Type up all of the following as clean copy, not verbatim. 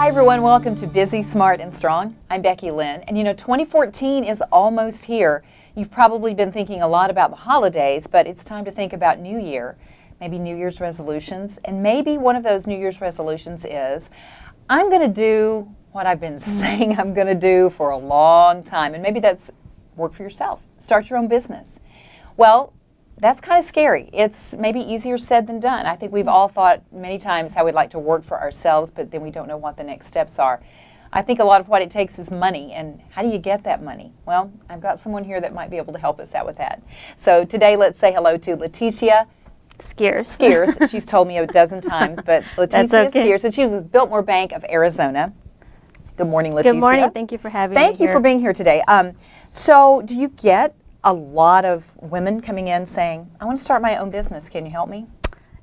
Hi everyone, welcome to Busy, Smart, and Strong. I'm Becky Lynn, and 2014 is almost here. You've probably been thinking a lot about the holidays, but it's time to think about New Year, maybe New Year's resolutions, and maybe one of those New Year's resolutions is, I'm going to do what I've been saying I'm going to do for a long time, and maybe that's work for yourself, start your own business. Well, that's kind of scary. It's maybe easier said than done. I think we've all thought many times how we'd like to work for ourselves, but then we don't know what the next steps are. I think a lot of what it takes is money, and how do you get that money? Well, I've got someone here that might be able to help us out with that. So today, let's say hello to Leticia Skiers. She's told me a dozen times, but Leticia Skiers, and she's with Biltmore Bank of Arizona. Good morning, Leticia. Good morning. Thank you for having me Thank you for being here today. So do you get a lot of women coming in saying, I want to start my own business. Can you help me?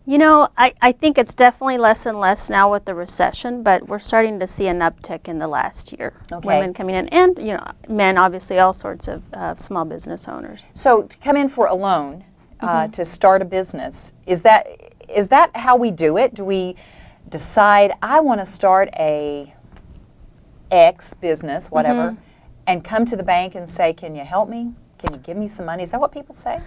I think it's definitely less and less now with the recession, but we're starting to see an uptick in the last year. Okay. Women coming in, and men, obviously, all sorts of small business owners. So to come in for a loan to start a business, is that how we do it? Do we decide, I want to start a X business, whatever, and come to the bank and say, can you help me? Can you give me some money? Is that what people say?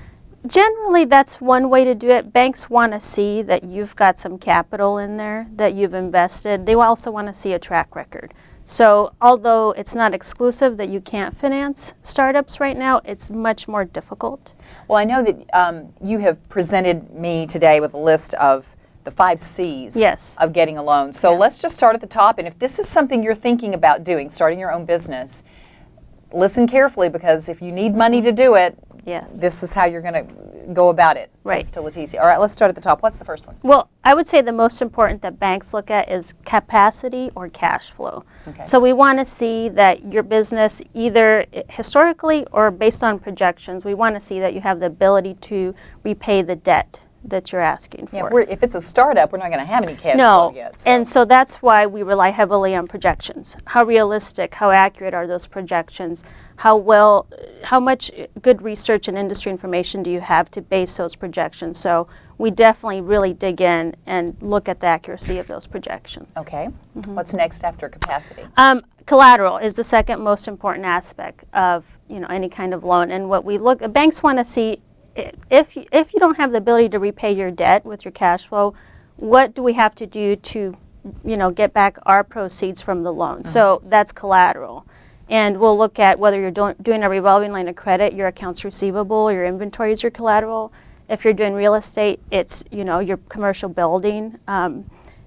Generally, that's one way to do it. Banks want to see that you've got some capital in there, that you've invested. They also want to see a track record. So although it's not exclusive that you can't finance startups right now, it's much more difficult. Well, I know that you have presented me today with a list of the 5 C's of getting a loan. So let's just start at the top. And if this is something you're thinking about doing, starting your own business, listen carefully, because if you need money to do it, this is how you're going to go about it. Right. Thanks to Leticia. All right, let's start at the top. What's the first one? Well, I would say the most important that banks look at is capacity or cash flow. Okay. So we want to see that your business, either historically or based on projections, we want to see that you have the ability to repay the debt that you're asking for. Yeah, if it's a startup, we're not going to have any cash flow yet. So. And so that's why we rely heavily on projections. How realistic, how accurate are those projections? How much good research and industry information do you have to base those projections? So we definitely really dig in and look at the accuracy of those projections. Okay. What's next after capacity? Collateral is the second most important aspect of any kind of loan. And what banks want to see, if you don't have the ability to repay your debt with your cash flow, what do we have to do to, get back our proceeds from the loan? So that's collateral. And we'll look at whether you're doing a revolving line of credit, your accounts receivable, your inventory is your collateral. If you're doing real estate, it's, your commercial building.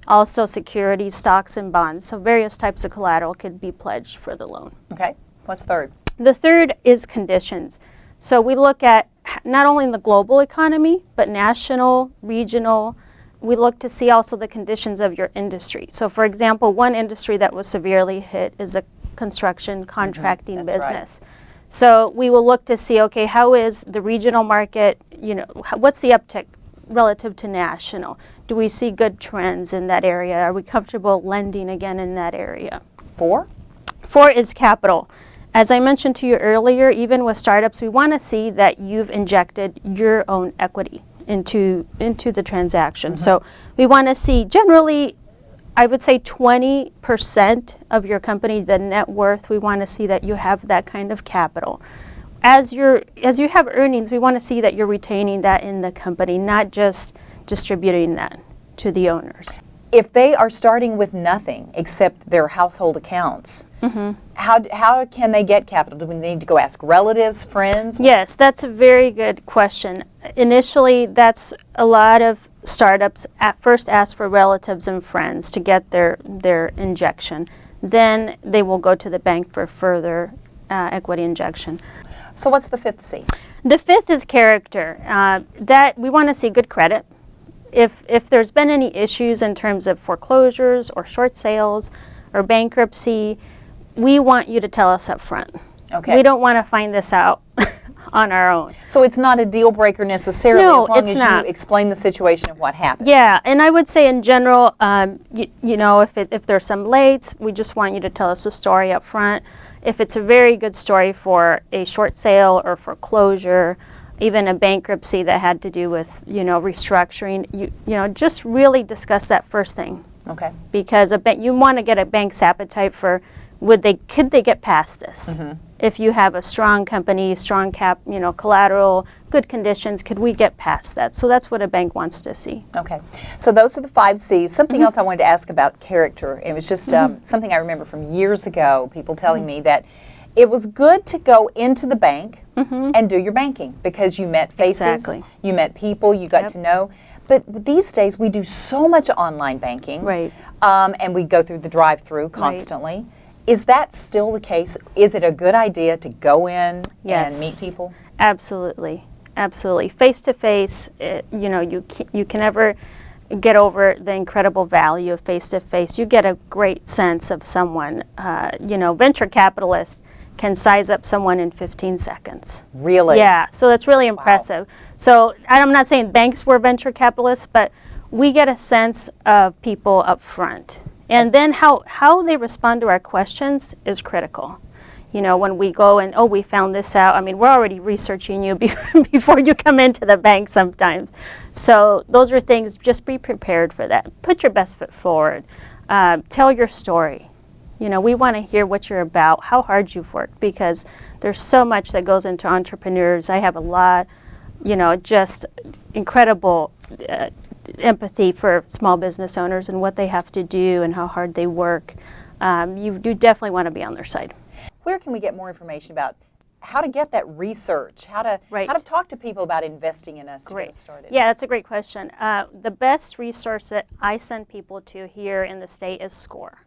Also securities, stocks, and bonds. So various types of collateral could be pledged for the loan. Okay. What's third? The third is conditions. So we look at not only in the global economy, but national, regional. We look to see also the conditions of your industry. So for example, one industry that was severely hit is the construction contracting business. Right. So we will look to see, okay, how is the regional market, what's the uptick relative to national? Do we see good trends in that area? Are we comfortable lending again in that area? 4 is capital. As I mentioned to you earlier, even with startups, we want to see that you've injected your own equity into the transaction. So we want to see, generally, I would say 20% of your company, the net worth, we want to see that you have that kind of capital. As you have earnings, we want to see that you're retaining that in the company, not just distributing that to the owners. If they are starting with nothing except their household accounts, how can they get capital? Do we need to go ask relatives, friends? Yes, that's a very good question. Initially, that's a lot of startups at first ask for relatives and friends to get their injection. Then they will go to the bank for further equity injection. So what's the 5th C? The 5th is character. That we want to see good credit. If there's been any issues in terms of foreclosures or short sales or bankruptcy, we want you to tell us up front. Okay. We don't want to find this out on our own. So it's not a deal breaker necessarily, no, as long as not. you explain the situation of what happened. Yeah, and I would say in general, if there's some lates, we just want you to tell us the story up front. If it's a very good story for a short sale or foreclosure, even a bankruptcy that had to do with, restructuring, just really discuss that first thing Okay. Because you want to get a bank's appetite for could they get past this? If you have a strong company, strong collateral, good conditions, could we get past that? So that's what a bank wants to see. Okay. So those are the 5 C's. Something else I wanted to ask about character. It was just something I remember from years ago, people telling me that it was good to go into the bank and do your banking because you met faces, you met people, you got to know. But these days we do so much online banking, Right. And we go through the drive-through constantly. Right. Is that still the case? Is it a good idea to go in and meet people? Absolutely, absolutely. Face to face, you can never get over the incredible value of face to face. You get a great sense of someone. Venture capitalists can size up someone in 15 seconds. Really? Yeah, so that's really impressive. Wow. So I'm not saying banks were venture capitalists, but we get a sense of people up front. And then how they respond to our questions is critical. When we go and, we found this out, I mean, we're already researching you before you come into the bank sometimes. So those are things, just be prepared for that. Put your best foot forward. Tell your story. We want to hear what you're about, how hard you've worked, because there's so much that goes into entrepreneurs. I have a lot, just incredible empathy for small business owners and what they have to do and how hard they work. You do definitely want to be on their side. Where can we get more information about how to get that research, how to talk to people about investing in us to get us started? Yeah, that's a great question. The best resource that I send people to here in the state is SCORE.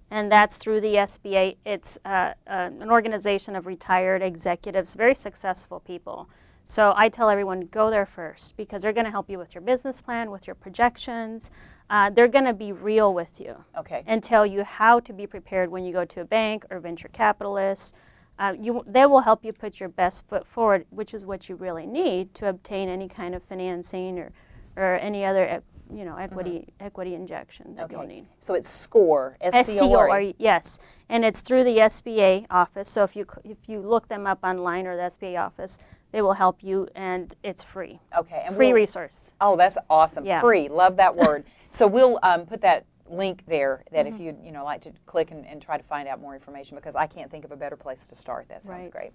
And that's through the SBA. It's an organization of retired executives, very successful people. So I tell everyone, go there first because they're going to help you with your business plan, with your projections. They're going to be real with you and tell you how to be prepared when you go to a bank or venture capitalist. They will help you put your best foot forward, which is what you really need to obtain any kind of financing or any other equity injection that you'll need. So it's SCORE, S-C-O-R-E. Yes, and it's through the SBA office. So if you look them up online or the SBA office, they will help you, and it's free. Okay, and free resource. Oh, that's awesome. Yeah. Free, love that word. So we'll put that link there that if you'd like to click and try to find out more information, because I can't think of a better place to start. That sounds great.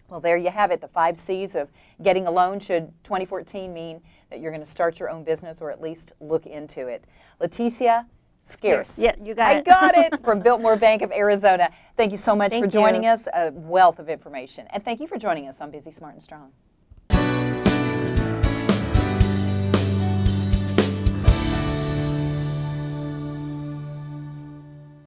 Well, there you have it, the 5 C's of getting a loan should 2014 mean that you're going to start your own business or at least look into it. Leticia Scarce. Yeah, you got it. I got it, from Biltmore Bank of Arizona. Thank you so much for joining us, a wealth of information. And thank you for joining us on Busy, Smart, and Strong.